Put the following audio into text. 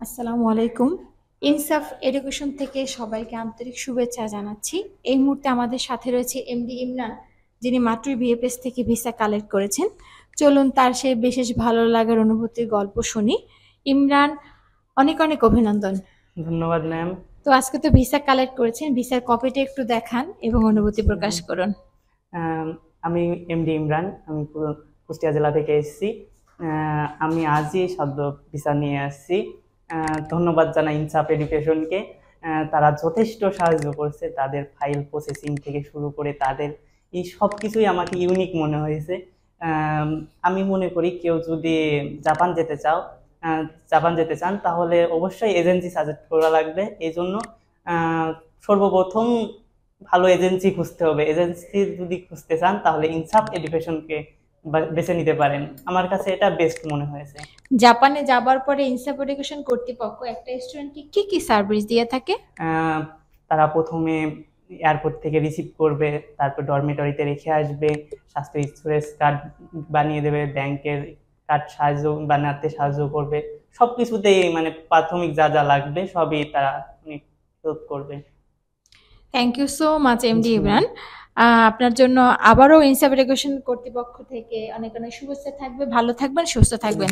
আসসালামু আলাইকুম। ইনসাফ এডুকেশন থেকে সবাইকে আন্তরিক শুভেচ্ছা জানাচ্ছি। এই মুহূর্তে আমাদের সাথে রয়েছে এমডি ইমরান, যিনি মাত্রই বিএফএস থেকে ভিসা কালেক্ট করেছেন। চলুন তার সেই বিশেষ ভালো লাগার অনুভূতির গল্প শুনি। ইমরান, অনেক অনেক অভিনন্দন। ধন্যবাদ ম্যাম। তো আজকে তো ভিসা কালেক্ট করেছেন, ভিসার কপিটা একটু দেখান এবং অনুভূতি প্রকাশ করুন। আমি এমডি ইমরান, আমি কুষ্টিয়া জেলা থেকে এসেছি। আমি আজই সদ্য ভিসা নিয়ে আসছি। ধন্যবাদ জানাই ইনসাফ এডুকেশনকে। তারা যথেষ্ট সাহায্য করছে, তাদের ফাইল প্রসেসিং থেকে শুরু করে তাদের এই সব কিছুই আমাকে ইউনিক মনে হয়েছে। আমি মনে করি কেউ যদি জাপান যেতে চাও জাপান যেতে চান তাহলে অবশ্যই এজেন্সি সাজেস্ট করা লাগবে। এই জন্য সর্বপ্রথম ভালো এজেন্সি খুঁজতে হবে। এজেন্সি যদি খুঁজতে চান তাহলে ইনসাফ এডুকেশনকে বেছে নিতে পারেন। আমার কাছে এটা বেস্ট মনে হয়েছে। জাপানে যাবার পরে ইনসাফ এডুকেশন কর্তৃপক্ষ একটা স্টুডেন্টকে কি কি সার্ভিস দিয়ে থাকে? তারা প্রথমে এয়ারপোর্ট থেকে রিসিভ করবে, তারপর ডরমিটরিতে রেখে আসবে, স্বাস্থ্য ইন্স্যুরেন্স কার্ড বানিয়ে দেবে, ব্যাংকের কার্ড বানাতে সাহায্য করবে। সবকিছুতেই মানে প্রাথমিক যা যা লাগবে সবই তারা হেল্প করবে। Thank you so much MD Imran. আপনার জন্য আবারও ইনসাফ এডুকেশন কর্তৃপক্ষ থেকে অনেক অনেক শুভেচ্ছা থাকবে। ভালো থাকবেন, সুস্থ থাকবেন।